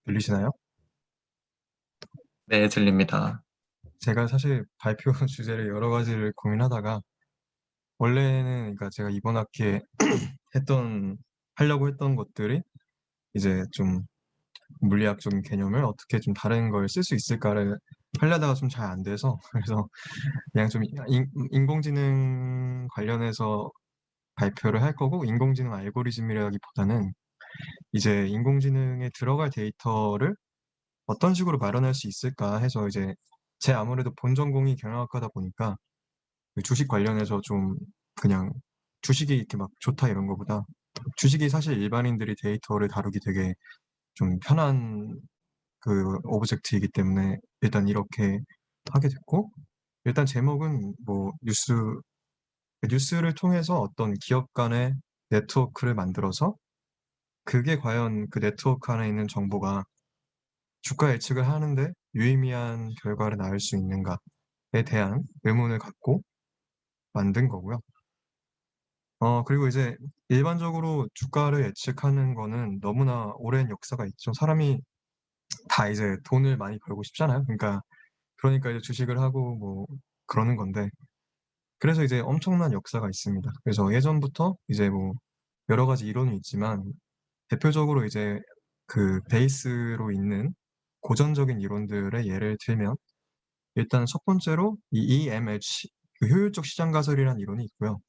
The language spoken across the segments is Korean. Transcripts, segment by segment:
들리시나요? 네, 들립니다. 제가 사실 발표 주제를 여러 가지를 고민하다가 원래는 그러니까 제가 이번 학기에 했던 하려고 했던 것들이 이제 좀 물리학적인 개념을 어떻게 좀 다른 걸 쓸 수 있을까를 하려다가 좀 잘 안 돼서 그래서 그냥 좀 인공지능 관련해서 발표를 할 거고 인공지능 알고리즘이라기보다는 이제 인공지능에 들어갈 데이터를 어떤 식으로 마련할 수 있을까 해서 이제 제 아무래도 본 전공이 경영학과다 보니까 그 주식 관련해서 좀 그냥 주식이 이렇게 막 좋다 이런 거보다 주식이 사실 일반인들이 데이터를 다루기 되게 좀 편한 그 오브젝트이기 때문에 일단 이렇게 하게 됐고 일단 제목은 뭐 뉴스를 통해서 어떤 기업 간의 네트워크를 만들어서 그게 과연 그 네트워크 안에 있는 정보가 주가 예측을 하는데 유의미한 결과를 낳을 수 있는가에 대한 의문을 갖고 만든 거고요. 그리고 이제 일반적으로 주가를 예측하는 거는 너무나 오랜 역사가 있죠. 사람이 다 이제 돈을 많이 벌고 싶잖아요. 그러니까 이제 주식을 하고 뭐 그러는 건데, 그래서 이제 엄청난 역사가 있습니다. 그래서 예전부터 이제 뭐 여러 가지 이론이 있지만, 대표적으로 이제 그 베이스로 있는 고전적인 이론들의 예를 들면, 일단 첫 번째로 이 EMH, 그 효율적 시장 가설이라는 이론이 있고요.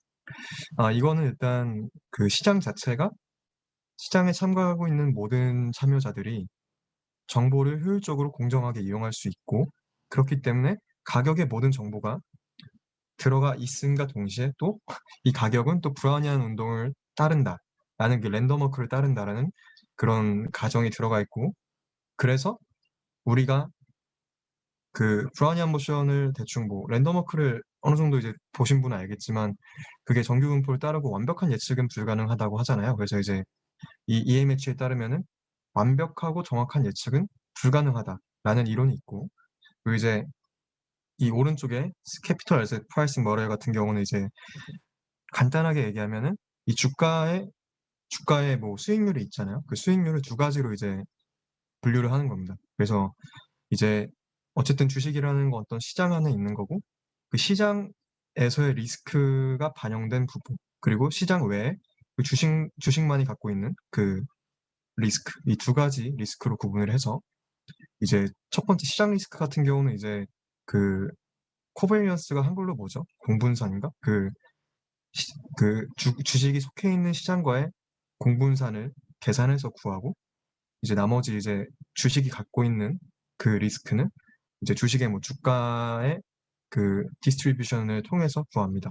이거는 일단 그 시장 자체가 시장에 참가하고 있는 모든 참여자들이 정보를 효율적으로 공정하게 이용할 수 있고, 그렇기 때문에 가격의 모든 정보가 들어가 있음과 동시에 또 이 가격은 또 브라우니안 운동을 따른다라는 그 랜덤 워크를 따른다라는 그런 가정이 들어가 있고, 그래서 우리가 그 브라우니안 모션을 대충 뭐 랜덤 워크를 어느 정도 이제 보신 분은 알겠지만 그게 정규 분포를 따르고 완벽한 예측은 불가능하다고 하잖아요. 그래서 이제 이 EMH에 따르면은 완벽하고 정확한 예측은 불가능하다라는 이론이 있고, 그리고 이제 이 오른쪽에 캐피털 에셋 프라이싱 머레 같은 경우는 이제 간단하게 얘기하면은 이 주가의 뭐 수익률이 있잖아요. 그 수익률을 두 가지로 이제 분류를 하는 겁니다. 그래서 이제 어쨌든 주식이라는 건 어떤 시장 안에 있는 거고, 그 시장에서의 리스크가 반영된 부분, 그리고 시장 외에 그 주식만이 갖고 있는 그 리스크, 이 두 가지 리스크로 구분을 해서 이제 첫 번째 시장 리스크 같은 경우는 이제 그 코베니언스가 한글로 뭐죠? 공분산인가? 주식이 속해 있는 시장과의 공분산을 계산해서 구하고, 이제 나머지 이제 주식이 갖고 있는 그 리스크는 이제 주식의 뭐 주가의 그 디스트리뷰션을 통해서 구합니다.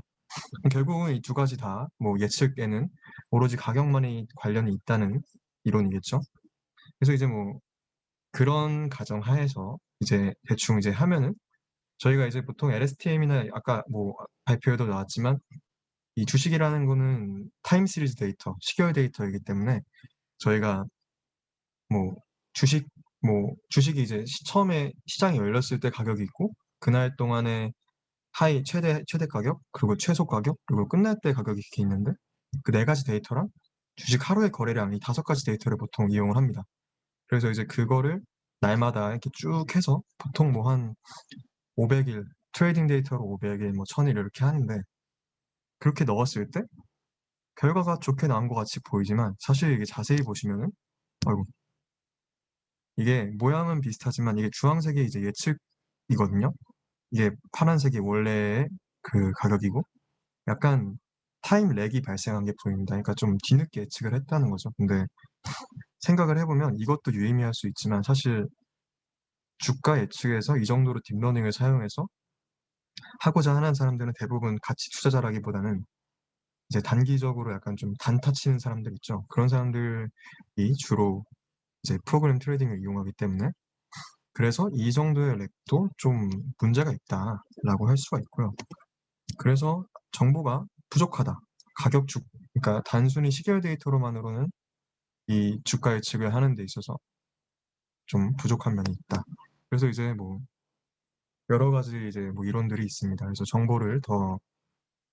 결국은 이 두 가지 다 뭐 예측에는 오로지 가격만이 관련이 있다는 이론이겠죠. 그래서 이제 뭐 그런 가정 하에서 이제 대충 이제 하면은 저희가 이제 보통 LSTM이나 아까 뭐 발표에도 나왔지만 이 주식이라는 거는 타임 시리즈 데이터, 시계열 데이터이기 때문에 저희가 뭐 주식 주식이 이제 처음에 시장이 열렸을 때 가격이 있고, 그날 동안에 최대 가격, 그리고 최소 가격, 그리고 끝날 때 가격이 이렇게 있는데, 그 네 가지 데이터랑 주식 하루의 거래량, 이 다섯 가지 데이터를 보통 이용을 합니다. 그래서 이제 그거를 날마다 이렇게 쭉 해서 보통 뭐 한 500일, 트레이딩 데이터로 500일, 뭐 1000일 이렇게 하는데, 그렇게 넣었을 때 결과가 좋게 나온 것 같이 보이지만 사실 이게 자세히 보시면은 아이고, 이게 모양은 비슷하지만 이게 주황색이 이제 예측이거든요. 이게 파란색이 원래의 그 가격이고, 약간 타임 렉이 발생한 게 보입니다. 그러니까 좀 뒤늦게 예측을 했다는 거죠. 근데 생각을 해보면 이것도 유의미할 수 있지만 사실 주가 예측에서 이 정도로 딥러닝을 사용해서 하고자 하는 사람들은 대부분 가치 투자자라기보다는 이제 단기적으로 약간 좀 단타 치는 사람들 있죠. 그런 사람들이 주로 이제 프로그램 트레이딩을 이용하기 때문에, 그래서 이 정도의 렉도 좀 문제가 있다라고 할 수가 있고요. 그래서 정보가 부족하다. 그러니까 단순히 시계열 데이터로만으로는 이 주가 예측을 하는 데 있어서 좀 부족한 면이 있다. 그래서 이제 뭐 여러 가지 이제 뭐 이론들이 있습니다. 그래서 정보를 더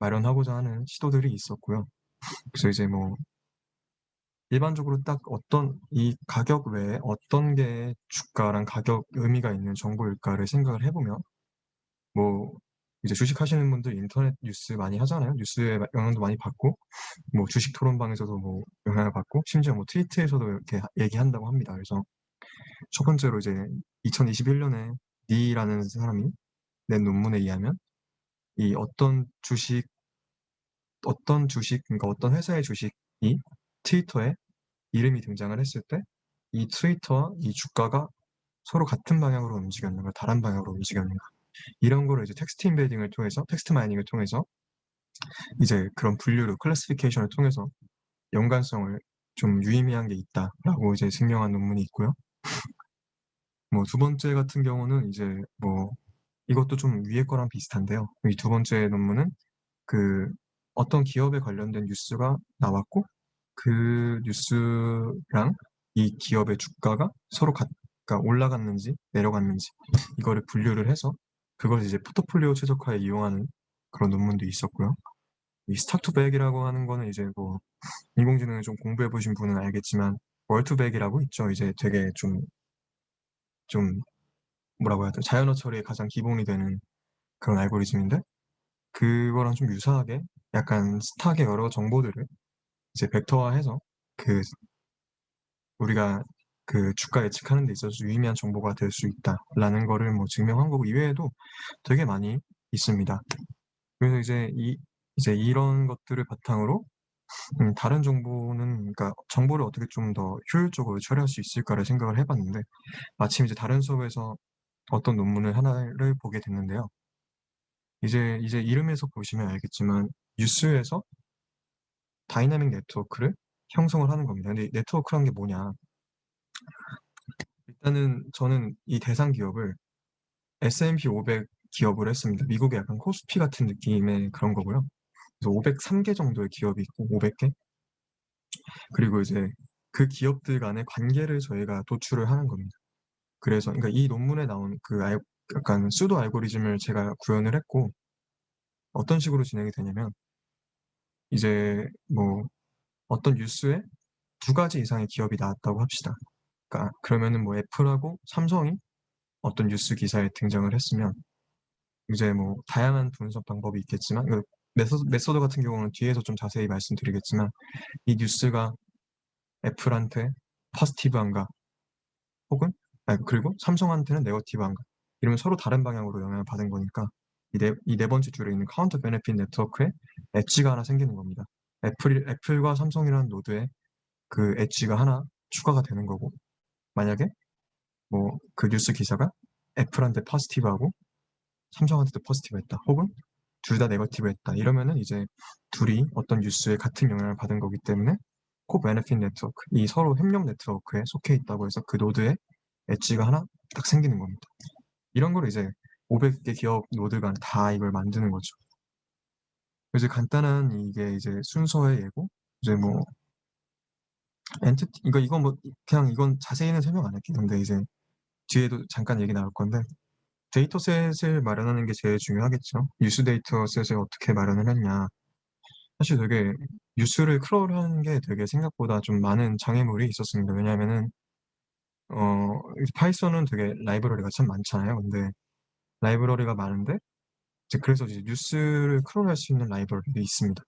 마련하고자 하는 시도들이 있었고요. 그래서 이제 뭐 일반적으로 딱 어떤 이 가격 외에 어떤 게 주가랑 가격 의미가 있는 정보일까를 생각을 해보면 뭐 이제 주식하시는 분들 인터넷 뉴스 많이 하잖아요. 뉴스에 영향도 많이 받고 뭐 주식 토론방에서도 뭐 영향을 받고 심지어 뭐 트위터에서도 이렇게 얘기한다고 합니다. 그래서 첫 번째로 이제 2021년에 니라는 사람이 낸 논문에 의하면 이 그러니까 어떤 회사의 주식이 트위터에 이름이 등장을 했을 때 이 트위터와 이 주가가 서로 같은 방향으로 움직였는가, 다른 방향으로 움직였는가. 이런 거를 이제 텍스트 마이닝을 통해서 이제 그런 분류를, 클래시피케이션을 통해서 연관성을 좀 유의미한 게 있다라고 이제 증명한 논문이 있고요. 뭐 두 번째 같은 경우는 이제 뭐 이것도 좀 위에 거랑 비슷한데요. 이 두 번째 논문은 그 어떤 기업에 관련된 뉴스가 나왔고 그 뉴스랑 이 기업의 주가가 서로 그러니까 올라갔는지 내려갔는지 이거를 분류를 해서 그걸 이제 포트폴리오 최적화에 이용하는 그런 논문도 있었고요. 이 스타투백이라고 하는 거는 이제 뭐 인공지능을 좀 공부해 보신 분은 알겠지만 월투백이라고 있죠. 이제 되게 좀 뭐라고 해야 돼? 자연어 처리에 가장 기본이 되는 그런 알고리즘인데 그거랑 좀 유사하게 약간 스탁의 여러 정보들을 이제 벡터화해서 그 우리가 그 주가 예측하는 데 있어서 유의미한 정보가 될 수 있다라는 거를 뭐 증명한 거고 이외에도 되게 많이 있습니다. 그래서 이제 이런 것들을 바탕으로 다른 정보는 그러니까 정보를 어떻게 좀 더 효율적으로 처리할 수 있을까를 생각을 해봤는데 마침 이제 다른 수업에서 어떤 논문을 하나를 보게 됐는데요. 이제 이름에서 보시면 알겠지만 뉴스에서 다이나믹 네트워크를 형성을 하는 겁니다. 근데 네트워크란 게 뭐냐? 일단은 저는 이 대상 기업을 S&P 500 기업으로 했습니다. 미국의 약간 코스피 같은 느낌의 그런 거고요. 그래서 503개 정도의 기업이 있고 500개. 그리고 이제 그 기업들 간의 관계를 저희가 도출을 하는 겁니다. 그래서 그러니까 이 논문에 나온 약간 수도 알고리즘을 제가 구현을 했고 어떤 식으로 진행이 되냐면 이제 뭐 어떤 뉴스에 두 가지 이상의 기업이 나왔다고 합시다. 그러니까 그러면은 뭐 애플하고 삼성이 어떤 뉴스 기사에 등장을 했으면 이제 뭐 다양한 분석 방법이 있겠지만 메소드 같은 경우는 뒤에서 좀 자세히 말씀드리겠지만 이 뉴스가 애플한테 포지티브한가 혹은 그리고 삼성한테는 네거티브한가 이러면 서로 다른 방향으로 영향을 받은 거니까 이 네 번째 줄에 있는 카운터 베네핏 네트워크에 엣지가 하나 생기는 겁니다. 애플과 삼성이라는 노드에 그 엣지가 하나 추가가 되는 거고 만약에 뭐 그 뉴스 기사가 애플한테 포지티브하고 삼성한테도 포지티브했다 혹은 둘 다 네거티브했다 이러면은 이제 둘이 어떤 뉴스에 같은 영향을 받은 거기 때문에 코 베네핏 네트워크 이 서로 협력 네트워크에 속해 있다고 해서 그 노드에 엣지가 하나 딱 생기는 겁니다. 이런 거를 이제 500개 기업 노드 간 다 이걸 만드는 거죠. 이제 간단한 이게 이제 순서의 예고 이제 뭐 엔티티 이거 뭐 그냥 이건 자세히는 설명 안 할게요. 근데 이제 뒤에도 잠깐 얘기 나올 건데 데이터셋을 마련하는 게 제일 중요하겠죠. 뉴스 데이터셋을 어떻게 마련을 했냐. 사실 되게 뉴스를 크롤하는 게 되게 생각보다 좀 많은 장애물이 있었습니다. 왜냐하면은 파이썬은 되게 라이브러리가 참 많잖아요. 근데 라이브러리가 많은데 그래서 이제 뉴스를 크롤할 수 있는 라이브러리도 있습니다.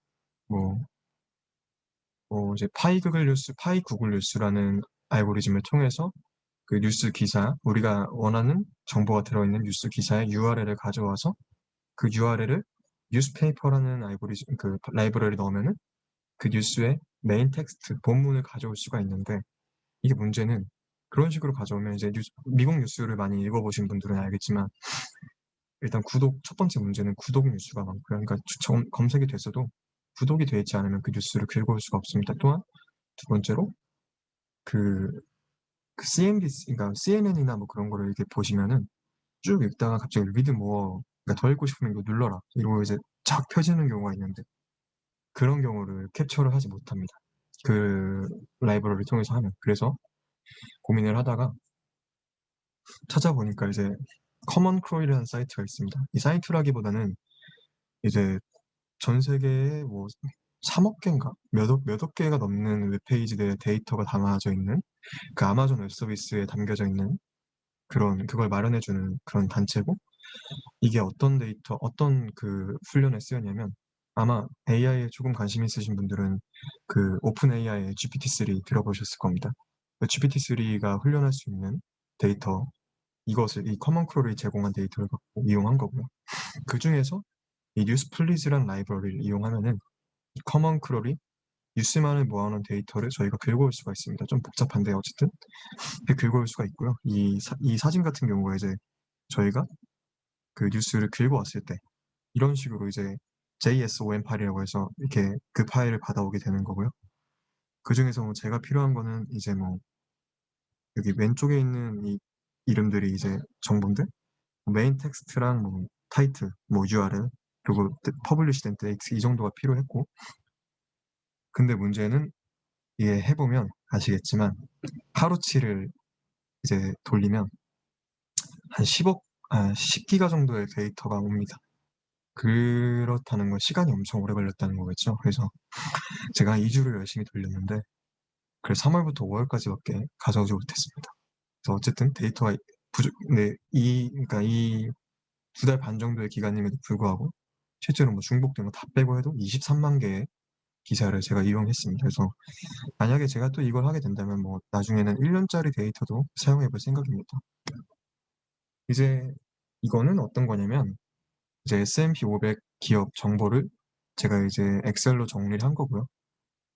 뭐, 이제 파이 구글 뉴스라는 알고리즘을 통해서 그 뉴스 기사, 우리가 원하는 정보가 들어있는 뉴스 기사의 URL을 가져와서 그 URL을 뉴스페이퍼라는 알고리즘, 그 라이브러리 넣으면은 그 뉴스의 메인 텍스트, 본문을 가져올 수가 있는데 이게 문제는 그런 식으로 가져오면 이제 미국 뉴스를 많이 읽어보신 분들은 알겠지만 일단 첫 번째 문제는 구독 뉴스가 많고요. 그러니까 검색이 됐어도 구독이 되어 있지 않으면 그 뉴스를 긁어올 수가 없습니다. 또한 두 번째로 그, 그 CNBC, 그러니까 CNN이나 뭐 그런 거를 이렇게 보시면은 쭉 읽다가 갑자기 리드 모어, 그러니까 더 읽고 싶으면 이거 눌러라. 이러고 이제 쫙 펴지는 경우가 있는데 그런 경우를 캡처를 하지 못합니다. 그 라이브러리를 통해서 하면. 그래서 고민을 하다가 찾아보니까 이제 커먼 크롤이라는 사이트가 있습니다. 이 사이트라기보다는 이제 전 세계에 뭐 3억 개인가? 몇억 개가 넘는 웹페이지들의 데이터가 담아져 있는 그 아마존 웹 서비스에 담겨져 있는 그걸 마련해주는 그런 단체고, 이게 어떤 데이터, 어떤 그 훈련에 쓰였냐면, 아마 AI에 조금 관심 있으신 분들은 그 오픈 AI의 GPT-3 들어보셨을 겁니다. GPT-3가 훈련할 수 있는 데이터, 이것을 이 커먼 크롤이 제공한 데이터를 갖고 이용한 거고요. 그 중에서 이 뉴스플리즈라는 라이브러리를 이용하면은 이 커먼 크롤이 뉴스만을 모아놓은 데이터를 저희가 긁어올 수가 있습니다. 좀 복잡한데 어쨌든 긁어올 수가 있고요. 이 사진 같은 경우가 이제 저희가 그 뉴스를 긁어왔을 때 이런 식으로 이제 JSON 파일이라고 해서 이렇게 그 파일을 받아오게 되는 거고요. 그 중에서 뭐 제가 필요한 거는 이제 뭐 여기 왼쪽에 있는 이 이름들이 이제 정보인데 메인 텍스트랑 뭐 타이틀, 뭐 URL, 그리고 퍼블리시 된 데이트 이 정도가 필요했고, 근데 문제는 이게 해보면 아시겠지만 하루치를 이제 돌리면 한 10기가 정도의 데이터가 옵니다. 그렇다는 건 시간이 엄청 오래 걸렸다는 거겠죠. 그래서 제가 2주를 열심히 돌렸는데 그걸 3월부터 5월까지밖에 가져오지 못했습니다. 그래서 어쨌든 데이터가 부족, 근데 그러니까 이 2달 반 정도의 기간임에도 불구하고 실제로 뭐 중복된 거 다 빼고 해도 23만 개의 기사를 제가 이용했습니다. 그래서 만약에 제가 또 이걸 하게 된다면 뭐 나중에는 1년짜리 데이터도 사용해 볼 생각입니다. 이제 이거는 어떤 거냐면 이제 S&P 500 기업 정보를 제가 이제 엑셀로 정리를 한 거고요.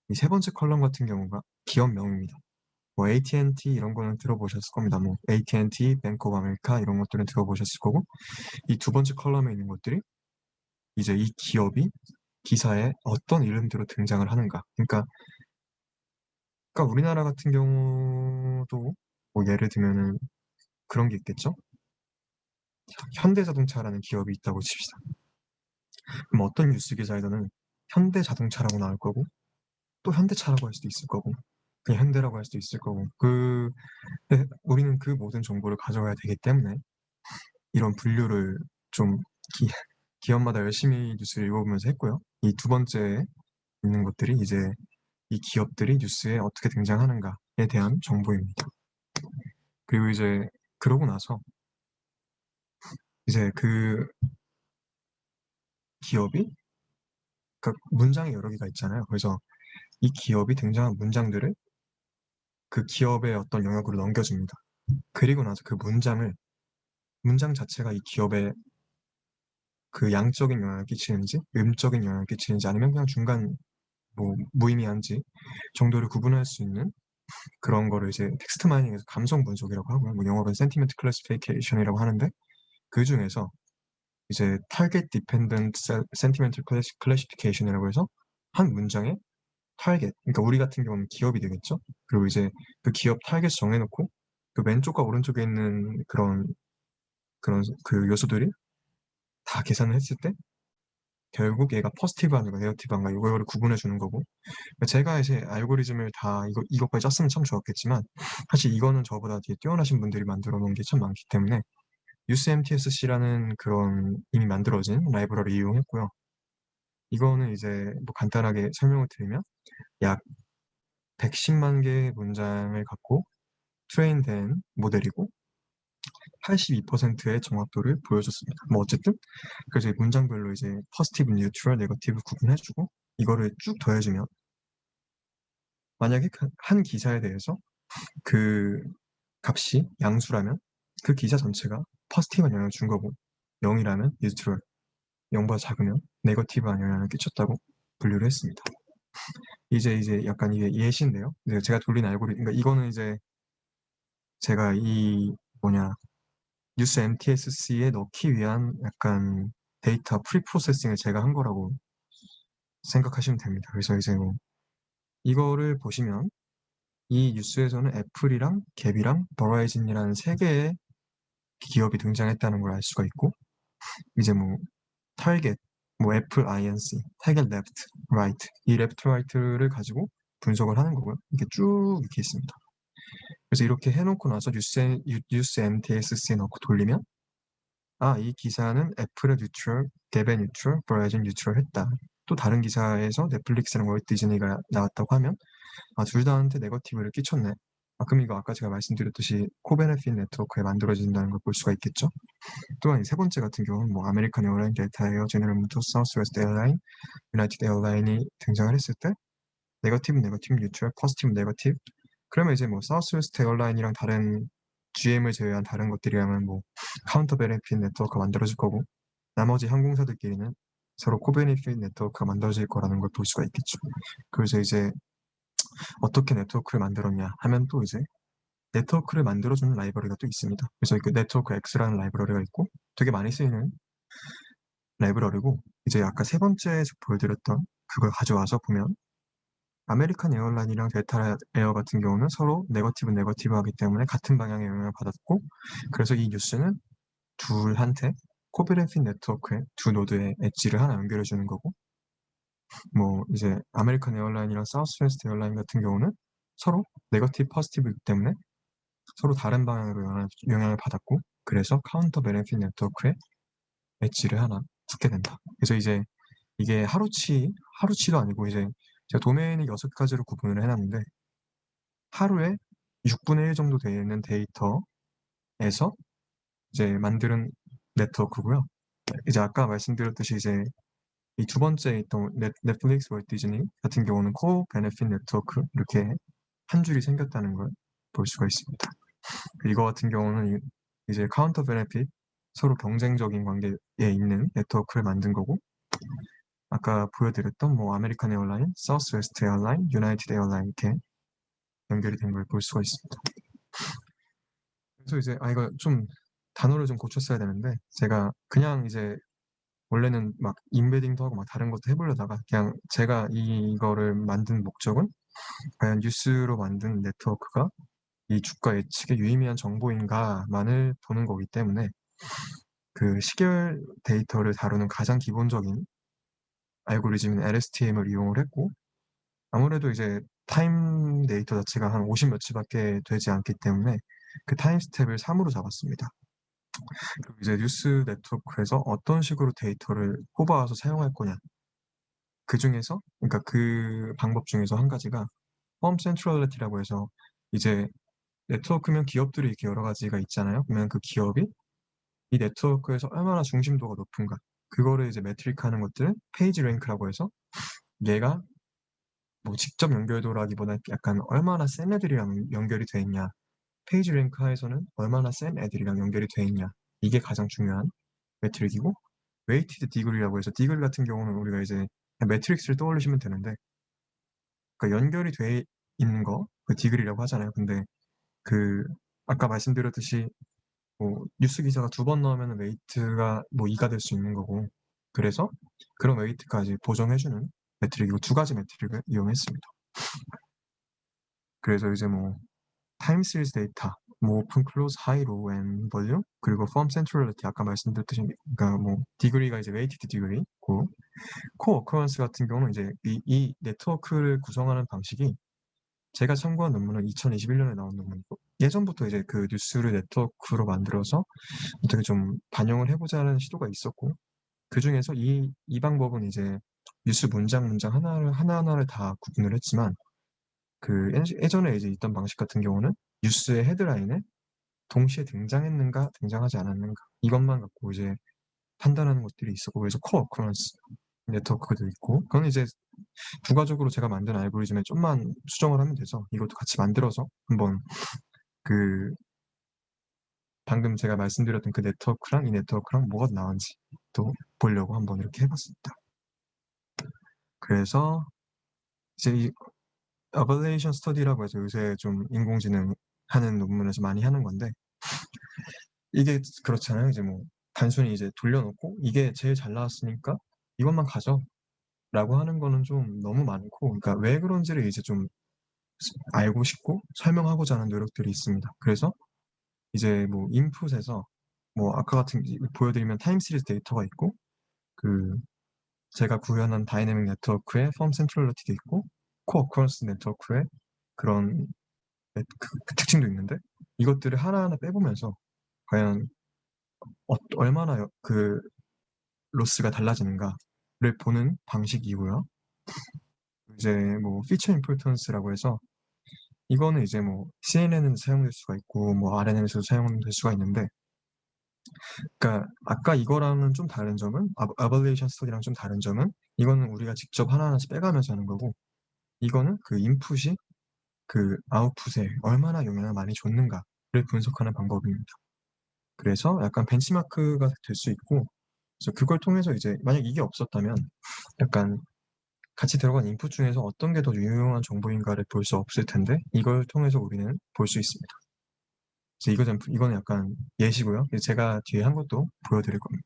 이 세 번째 컬럼 같은 경우가 기업명입니다. 뭐 AT&T 이런 거는 들어보셨을 겁니다. 뭐 AT&T, 뱅크 오브 아메리카 이런 것들은 들어보셨을 거고, 이 두 번째 컬럼에 있는 것들이 이제 이 기업이 기사에 어떤 이름들로 등장을 하는가. 그러니까 우리나라 같은 경우도 뭐 예를 들면은 그런 게 있겠죠. 현대자동차라는 기업이 있다고 칩시다. 그럼 어떤 뉴스 기사에서는 현대자동차라고 나올 거고, 또 현대차라고 할 수도 있을 거고, 그냥 현대라고 할 수도 있을 거고, 우리는 그 모든 정보를 가져가야 되기 때문에 이런 분류를 좀 기, 기업마다 열심히 뉴스를 읽어보면서 했고요. 이 두 번째 있는 것들이 이제 이 기업들이 뉴스에 어떻게 등장하는가에 대한 정보입니다. 그리고 이제 그러고 나서 이제 그 기업이 그러니까 문장이 여러 개가 있잖아요. 그래서 이 기업이 등장한 문장들을 그 기업의 어떤 영역으로 넘겨줍니다. 그리고 나서 그 문장 자체가 이 기업에 그 양적인 영향을 끼치는지, 음적인 영향을 끼치는지, 아니면 그냥 중간 뭐 무의미한지 정도를 구분할 수 있는 그런 거를 이제 텍스트 마이닝에서 감성 분석이라고 하고요. 뭐 영어로는 센티멘트 클래시피케이션이라고 하는데, 그 중에서 이제 타겟 디펜던트 센티멘트 클래시피케이션이라고 해서 한 문장에 타겟, 그러니까 우리 같은 경우는 기업이 되겠죠. 그리고 이제 그 기업 타겟을 정해놓고 그 왼쪽과 오른쪽에 있는 그런 그 요소들이 다 계산을 했을 때 결국 얘가 포지티브한가 네거티브한가 이거를 구분해 주는 거고, 제가 이제 알고리즘을 다 이것까지 짰으면 참 좋았겠지만 사실 이거는 저보다 되게 뛰어나신 분들이 만들어 놓은 게 참 많기 때문에 뉴스 MTSC라는 그런 이미 만들어진 라이브러리 이용했고요. 이거는 이제 뭐 간단하게 설명을 드리면 약 110만 개의 문장을 갖고 트레인된 모델이고 82%의 정확도를 보여줬습니다. 뭐 어쨌든 그래서 이 문장별로 이제 포지티브, 뉴트럴, 네거티브 구분해주고 이거를 쭉 더해주면 만약에 한 기사에 대해서 그 값이 양수라면 그 기사 전체가 포지티브한 영향을 준 거고 0이라면 뉴트럴, 0보다 작으면 네거티브한 영향을 끼쳤다고 분류를 했습니다. 이제 약간 이게 예시인데요. 이제 제가 돌린 알고리즘, 그러니까 이거는 이제 제가 뉴스 MTSC에 넣기 위한 약간 데이터 프리프로세싱을 제가 한 거라고 생각하시면 됩니다. 그래서 이제 뭐 이거를 보시면 이 뉴스에서는 애플이랑 갭이랑 버라이즌이라는 세 개의 기업이 등장했다는 걸 알 수가 있고, 이제 뭐 타겟, 뭐 애플 INC, 타겟 레프트, 라이트, 이 레프트 라이트를 가지고 분석을 하는 거고요. 이게 쭉 이렇게 있습니다. 그래서 이렇게 해놓고 나서 뉴스 MTSC에 넣고 돌리면 이 기사는 애플의 뉴트럴, 갭의 뉴트럴, 버라이즌 뉴트럴 했다. 또 다른 기사에서 넷플릭스랑 월트 디즈니가 나왔다고 하면 둘 다한테 네거티브를 끼쳤네. 그럼 이거 아까 제가 말씀드렸듯이 코베네핏 네트워크에 만들어진다는 걸 볼 수가 있겠죠. 또한 세 번째 같은 경우는 뭐 아메리칸 에어라인, 델타 에어, 제너럴 모터스, 사우스웨스트 에어라인, 유나이티드 에어라인이 등장을 했을 때 네거티브, 네거티브, 뉴트럴, 포지티브, 네거티브. 그러면 이제 뭐 사우스웨스트 에어라인이랑 다른 GM을 제외한 다른 것들이라면 뭐 카운터 베네핏 네트워크가 만들어질 거고 나머지 항공사들끼리는 서로 코베네핏 네트워크가 만들어질 거라는 걸 볼 수가 있겠죠. 그래서 이제 어떻게 네트워크를 만들었냐 하면 또 이제 네트워크를 만들어주는 라이브러리가 또 있습니다. 그래서 그 네트워크 X라는 라이브러리가 있고 되게 많이 쓰이는 라이브러리고 이제 아까 세 번째에서 보여드렸던 그걸 가져와서 보면 아메리칸 에어라인이랑 델타 에어 같은 경우는 서로 네거티브 네거티브 하기 때문에 같은 방향의 영향을 받았고 그래서 이 뉴스는 둘한테 코베네핏 네트워크에 두 노드의 엣지를 하나 연결해 주는 거고 뭐 이제 아메리칸 에어라인이랑 사우스웨스트 에어라인 같은 경우는 서로 네거티브 포지티브이기 때문에 서로 다른 방향으로 영향을 받았고 그래서 카운터 베네핏 네트워크에 엣지를 하나 붙게 된다. 그래서 이제 이게 하루치도 아니고 이제 제가 도메인을 6가지로 구분을 해놨는데 하루에 6분의 1 정도 되는 데이터에서 이제 만드는 네트워크고요. 이제 아까 말씀드렸듯이 이제 이 두 번째 있던 넷플릭스, 월트 디즈니 같은 경우는 코어 베네핏 네트워크 이렇게 한 줄이 생겼다는 걸 볼 수가 있습니다. 이거 같은 경우는 이제 카운터 베네핏 서로 경쟁적인 관계에 있는 네트워크를 만든 거고 아까 보여드렸던 뭐 아메리칸 에어라인, 사우스웨스트 에어라인, 유나이티드 에어라인 이렇게 연결이 된 걸 볼 수가 있습니다. 그래서 이제 이거 좀 단어를 좀 고쳤어야 되는데 제가 그냥 이제 원래는 막 인베딩도 하고 막 다른 것도 해보려다가 그냥 제가 이거를 만든 목적은 과연 뉴스로 만든 네트워크가 이 주가 예측에 유의미한 정보인가만을 보는 거기 때문에 그 시계열 데이터를 다루는 가장 기본적인 알고리즘인 LSTM을 이용을 했고 아무래도 이제 타임 데이터 자체가 한 50 몇치밖에 되지 않기 때문에 그 타임 스텝을 3으로 잡았습니다. 그리고 이제 뉴스 네트워크에서 어떤 식으로 데이터를 뽑아와서 사용할 거냐 그 중에서 그러니까 그 방법 중에서 한 가지가 펌 센트럴리티라고 해서 이제 네트워크면 기업들이 이렇게 여러 가지가 있잖아요. 그러면 그 기업이 이 네트워크에서 얼마나 중심도가 높은가 그거를 이제 매트릭하는 것들은 페이지 랭크라고 해서 얘가 뭐 직접 연결도라기보다 약간 얼마나 센 애들이랑 연결이 돼 있냐 페이지 랭크 하에서는 얼마나 센 애들이랑 연결이 돼 있냐 이게 가장 중요한 매트릭이고 웨이티드 디글이라고 해서 디글 같은 경우는 우리가 이제 매트릭스를 떠올리시면 되는데 그러니까 연결이 돼 있는 거 그 디글이라고 하잖아요. 근데 그 아까 말씀드렸듯이 뭐 뉴스 기사가 2번 나오면 웨이트가 뭐 2가 될 수 있는 거고 그래서 그런 웨이트까지 보정해주는 매트릭이고 2가지 매트릭을 이용했습니다. 그래서 이제 뭐 타임 시리즈 데이터, 뭐 오픈 클로즈 하이 로우 앤 볼륨 그리고 펌 센트럴리티 아까 말씀드렸듯이 그러니까 뭐 디그리가 이제 웨이티드 디그리고 코 어커런스 같은 경우는 이제 이 네트워크를 구성하는 방식이 제가 참고한 논문은 2021년에 나온 논문이고 예전부터 이제 그 뉴스를 네트워크로 만들어서 어떻게 좀 반영을 해보자는 시도가 있었고 그 중에서 이 방법은 이제 뉴스 문장 하나하나를 다 구분을 했지만 그 예전에 이제 있던 방식 같은 경우는 뉴스의 헤드라인에 동시에 등장했는가 등장하지 않았는가 이것만 갖고 이제 판단하는 것들이 있었고 그래서 코어 어커런스 네트워크도 있고 그건 이제 부가적으로 제가 만든 알고리즘에 좀만 수정을 하면 돼서 이것도 같이 만들어서 한번 그 방금 제가 말씀드렸던 그 네트워크랑 이 네트워크랑 뭐가 나은지 또 보려고 한번 이렇게 해봤습니다. 그래서 이제 이 어벌레이션 스터디라고 해서 요새 좀 인공지능 하는 논문에서 많이 하는 건데 이게 그렇잖아요. 이제 뭐 단순히 이제 돌려놓고 이게 제일 잘 나왔으니까 이것만 가져 라고 하는 거는 좀 너무 많고 그러니까 왜 그런지를 이제 좀 알고 싶고 설명하고자 하는 노력들이 있습니다. 그래서 이제 뭐 인풋에서 뭐 아까 같은 보여드리면 타임 시리즈 데이터가 있고 그 제가 구현한 다이내믹 네트워크의 펌 센트럴리티도 있고 코어 어커런스 네트워크의 그런 그 특징도 있는데 이것들을 하나하나 빼보면서 과연 얼마나 그 로스가 달라지는가 보는 방식이고요. 이제 뭐 피처 임포턴스라고 해서 이거는 이제 뭐 CNN에는 사용될 수가 있고 뭐 RNN에서도 사용될 수가 있는데, 그러니까 아까 이거랑은 좀 다른 점은 아벌레이션 스터디랑 좀 다른 점은 이거는 우리가 직접 하나하나씩 빼가면서 하는 거고, 이거는 그 인풋이 그 아웃풋에 얼마나 영향을 많이 줬는가를 분석하는 방법입니다. 그래서 약간 벤치마크가 될 수 있고, 그래서 그걸 통해서 이제 만약 이게 없었다면 약간 같이 들어간 인풋 중에서 어떤 게 더 유용한 정보인가를 볼 수 없을 텐데, 이걸 통해서 우리는 볼 수 있습니다. 그래서 이거는 약간 예시고요. 제가 뒤에 한 것도 보여드릴 겁니다.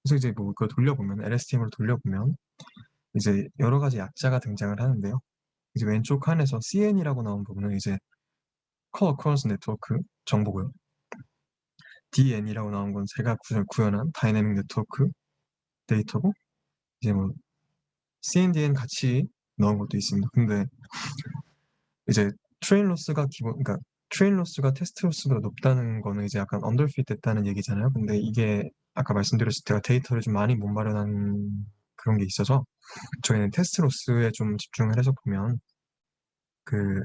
그래서 이제 뭐 그거 돌려보면, LSTM으로 돌려보면 이제 여러 가지 약자가 등장을 하는데요. 이제 왼쪽 칸에서 CN이라고 나온 부분은 이제 Core Occurrence Network 정보고요. DN이라고 나온 건 제가 구현한 다이내믹 네트워크 데이터고, 이제 뭐 CNDN 같이 넣은 것도 있습니다. 근데 이제 그러니까 트레인 로스가 테스트 로스보다 높다는 거는 이제 약간 언더핏 됐다는 얘기잖아요. 근데 이게 아까 말씀드렸을 때가 데이터를 좀 많이 못 마련한 그런 게 있어서, 저희는 테스트 로스에 좀 집중을 해서 보면 그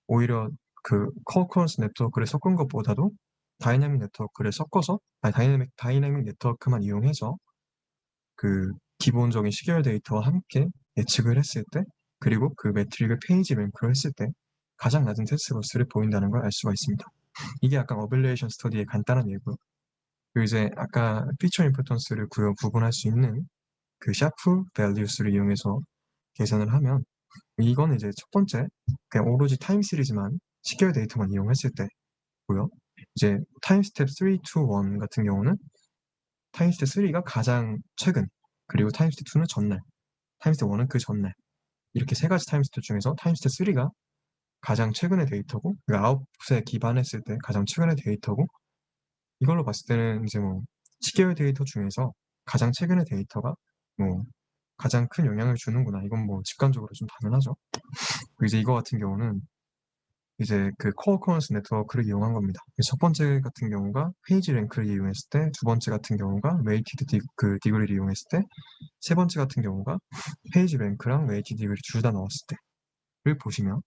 오히려 그 커커런스 네트워크를 섞은 것보다도 다이내믹 네트워크를 섞어서, 아니 다이내믹 네트워크만 이용해서 그 기본적인 시계열 데이터와 함께 예측을 했을 때, 그리고 그 매트릭을 페이지 랭크로 했을 때 가장 낮은 테스트 로스를 보인다는 걸 알 수가 있습니다. 이게 약간 어빌레이션 스터디의 간단한 예고요. 그리고 이제 아까 피처 임포턴스를 구분할 수 있는 그 샤프 밸류스를 이용해서 계산을 하면, 이거는 이제 첫 번째 그냥 오로지 타임 시리즈만 시계열 데이터만 이용했을 때고요. 이제 타임 스텝 3, 2, 1 같은 경우는 타임 스텝 3가 가장 최근, 그리고 타임 스텝 2는 전날, 타임 스텝 1은 그 전날, 이렇게 세 가지 타임 스텝 중에서 타임 스텝 3가 가장 최근의 데이터고, 그 아웃풋에 기반했을 때 가장 최근의 데이터고, 이걸로 봤을 때는 이제 뭐 시계열 데이터 중에서 가장 최근의 데이터가 뭐 가장 큰 영향을 주는구나. 이건 뭐 직관적으로 좀 당연하죠. 이제 이거 같은 경우는 이제 그 코어 커런스 네트워크를 이용한 겁니다. 첫 번째 같은 경우가 페이지 랭크를 이용했을 때, 두 번째 같은 경우가 웨이티드 디그리를 이용했을 때, 세 번째 같은 경우가 페이지 랭크랑 웨이티드 디그리 둘 다 넣었을 때를 보시면,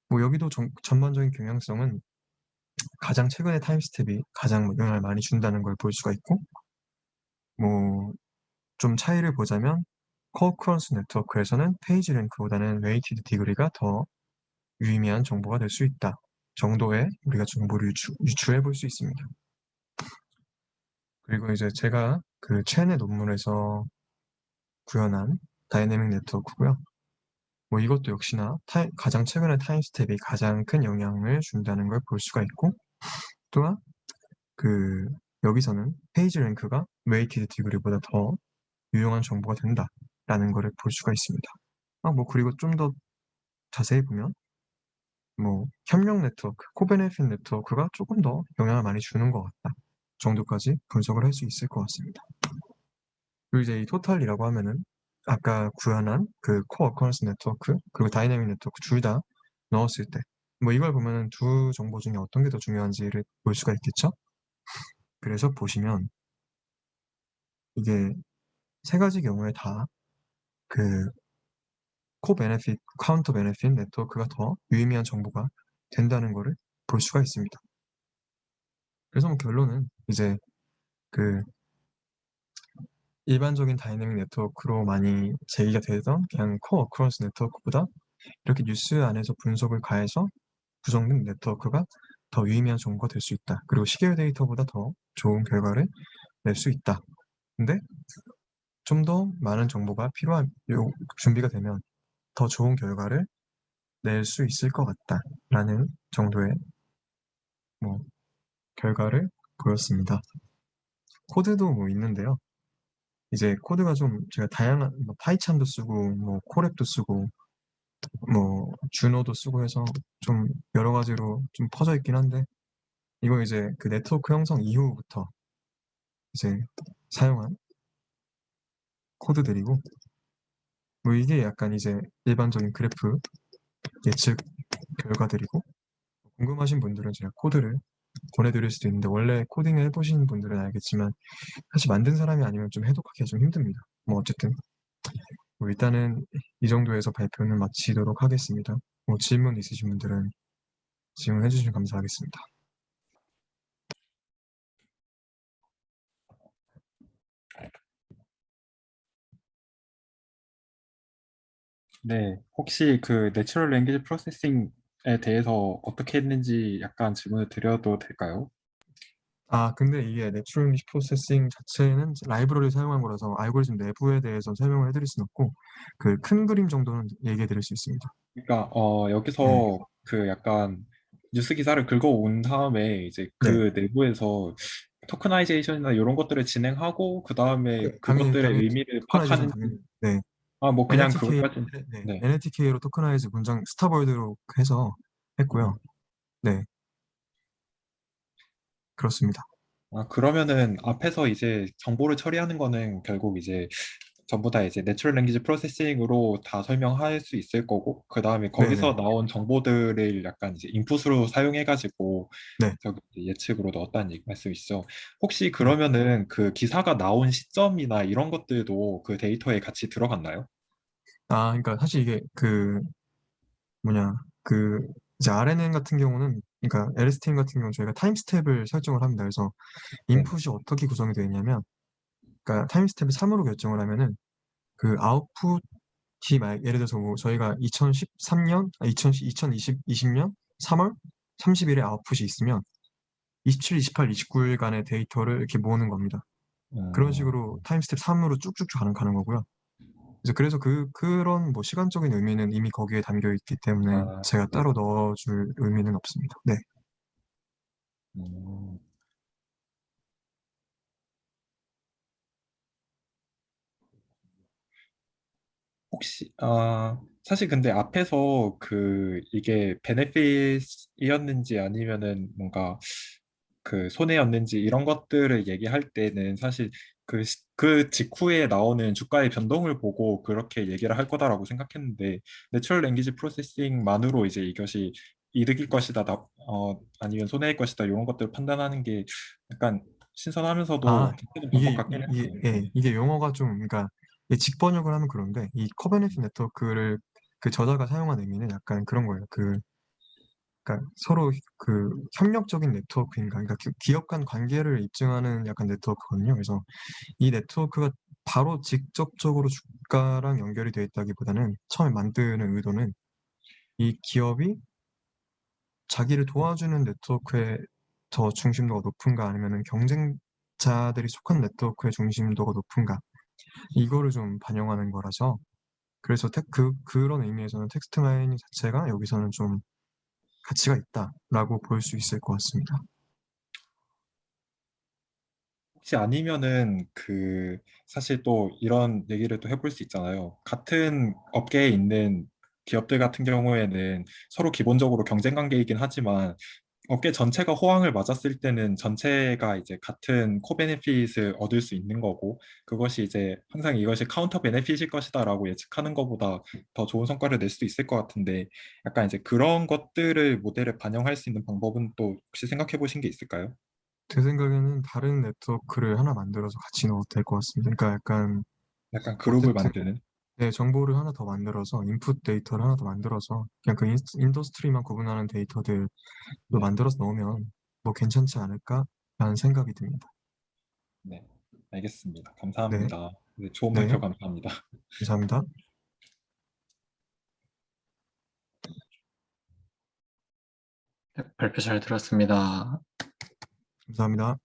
뭐 여기도 전반적인 경향성은 가장 최근의 타임 스텝이 가장 영향을 많이 준다는 걸 볼 수가 있고, 뭐 좀 차이를 보자면 코어커런스 네트워크에서는 페이지 랭크보다는 웨이티드 디그리가 더 유의미한 정보가 될 수 있다 정도의 우리가 정보를 유추해 볼 수 있습니다. 그리고 이제 제가 그 최근의 논문에서 구현한 다이내믹 네트워크고요. 뭐 이것도 역시나 가장 최근의 타임 스텝이 가장 큰 영향을 준다는 걸 볼 수가 있고, 또한 그 여기서는 페이지 랭크가 웨이티드 디그리보다 더 유용한 정보가 된다라는 것을 볼 수가 있습니다. 뭐 그리고 좀 더 자세히 보면 뭐 협력 네트워크, 코베네핏 네트워크가 조금 더 영향을 많이 주는 것 같다 정도까지 분석을 할 수 있을 것 같습니다. 그리고 이제 이 토탈이라고 하면은 아까 구현한 그 코어 어커런스 네트워크 그리고 다이내믹 네트워크 둘 다 넣었을 때, 뭐 이걸 보면은 두 정보 중에 어떤 게 더 중요한지를 볼 수가 있겠죠. 그래서 보시면 이게 세 가지 경우에 다 그 코베네핏, 카운터 베네핏 네트워크가 더 유의미한 정보가 된다는 것을 볼 수가 있습니다. 그래서 뭐 결론은 이제 그 일반적인 다이내믹 네트워크로 많이 제기가 되던 그냥 코어 어커런스 네트워크보다 이렇게 뉴스 안에서 분석을 가해서 구성된 네트워크가 더 유의미한 정보가 될 수 있다. 그리고 시계열 데이터보다 더 좋은 결과를 낼 수 있다. 근데 좀 더 많은 정보가 준비가 되면 더 좋은 결과를 낼 수 있을 것 같다라는 정도의 뭐 결과를 보였습니다. 코드도 뭐 있는데요. 이제 코드가 좀 제가 다양한 뭐 파이찬도 쓰고 뭐 코랩도 쓰고 뭐 주노도 쓰고 해서 좀 여러 가지로 좀 퍼져 있긴 한데, 이거 이제 그 네트워크 형성 이후부터 이제 사용한 코드들이고, 뭐 이게 약간 이제 일반적인 그래프 예측 결과들이고, 궁금하신 분들은 제가 코드를 보내드릴 수도 있는데 원래 코딩을 해보신 분들은 알겠지만 사실 만든 사람이 아니면 좀 해독하기가 좀 힘듭니다. 뭐 어쨌든 뭐 일단은 이 정도에서 발표는 마치도록 하겠습니다. 뭐 질문 있으신 분들은 질문해 주시면 감사하겠습니다. 네, 혹시 그 내추럴 랭귀지 프로세싱에 대해서 어떻게 했는지 약간 질문을 드려도 될까요? 아, 근데 이게 내추럴 잉글리시 프로세싱 자체는 라이브러리를 사용한 거라서 알고리즘 내부에 대해서 설명을 해드릴 수는 없고 그 큰 그림 정도는 얘기해 드릴 수 있습니다. 그러니까 네, 여기서 그 약간 뉴스 기사를 긁어온 다음에 이제 네, 그 내부에서 토크나이제이션이나 이런 것들을 진행하고 그 다음에 그것들의 당연히 의미를 토커나이제이션 파악하는 당연히 네, 뭐 그냥 NLTK 그것까지. 네, 네. NLTK로 토커나이즈 문장 스타월드로 해서 네. 했고요. 네, 그렇습니다. 그러면은 앞에서 이제 정보를 처리하는 거는 결국 이제 전부 다 이제 내추럴 랭귀지 프로세싱으로 다 설명할 수 있을 거고 그 다음에 네, 거기서 네, 나온 정보들을 약간 이제 인풋으로 사용해 가지고 네, 저기 이제 예측으로 넣었다는 말씀이시죠. 혹시 네. 그러면은 그 기사가 나온 시점이나 이런 것들도 그 데이터에 같이 들어갔나요? 아, 그러니까 사실 이게 그 뭐냐 그 이제 RNN 같은 경우는 그러니까 LSTM 같은 경우는 저희가 타임 스텝을 설정을 합니다. 그래서 네네. 인풋이 어떻게 구성이 되어 있냐면 그러니까 타임 스텝을 3으로 결정을 하면은 그 아웃풋이 예를 들어서 뭐 저희가 2013년, 2020년 3월 30일에 아웃풋이 있으면 27, 28, 29일간의 데이터를 이렇게 모으는 겁니다. 그런 음, 식으로 타임 스텝 3으로 쭉쭉쭉 가는 거고요. 그래서 그런 뭐 시간적인 의미는 이미 거기에 담겨 있기 때문에 제가 네. 따로 넣어줄 의미는 없습니다. 네. 음. 혹시 사실 근데 앞에서 그 이게 베네핏이었는지 아니면은 뭔가 그 손해였는지 이런 것들을 얘기할 때는 사실 그 직후에 나오는 주가의 변동을 보고 그렇게 얘기를 할 거다라고 생각했는데 내추럴 랭귀지 프로세싱만으로 이제 이것이 이득일 것이다, 아니면 손해일 것이다 이런 것들을 판단하는 게 약간 신선하면서도 아, 괜찮은 방법 같긴 했어요. 네. 이게 용어가 좀, 그러니까 이게 직번역을 하면 그런데 이 커버네티 네트워크를 그 저자가 사용한 의미는 약간 그런 거예요. 그러니까 서로 그 협력적인 네트워크인가, 그러니까 기업 간 관계를 입증하는 약간 네트워크거든요. 그래서 이 네트워크가 바로 직접적으로 주가랑 연결이 되어 있다기보다는 처음에 만드는 의도는 이 기업이 자기를 도와주는 네트워크에 더 중심도가 높은가 아니면은 경쟁자들이 속한 네트워크의 중심도가 높은가 이거를 좀 반영하는 거라서 그래서 그런 의미에서는 텍스트 마이닝 자체가 여기서는 좀 가치가 있다라고 볼 수 있을 것 같습니다. 혹시 아니면은 그 사실 또 이런 얘기를 또 해볼 수 있잖아요. 같은 업계에 있는 기업들 같은 경우에는 서로 기본적으로 경쟁 관계이긴 하지만 업계 전체가 호황을 맞았을 때는 전체가 이제 같은 코베네핏을 얻을 수 있는 거고 그것이 이제 항상 이것이 카운터 베네핏일 것이다라고 예측하는 것보다 더 좋은 성과를 낼 수도 있을 것 같은데 약간 이제 그런 것들을 모델에 반영할 수 있는 방법은 또 혹시 생각해 보신 게 있을까요? 제 생각에는 다른 네트워크를 하나 만들어서 같이 넣어도 될 것 같습니다. 그러니까 약간 약간 그룹을 어쨌든 만드는. 네, 정보를 하나 더 만들어서 인풋 데이터를 하나 더 만들어서 그냥 그 인더스트리만 구분하는 데이터들로 네. 만들어서 넣으면 뭐 괜찮지 않을까라는 생각이 듭니다. 네, 알겠습니다. 네, 감사합니다. 네, 좋은 네, 발표 감사합니다. 감사합니다. 발표 잘 들었습니다. 감사합니다.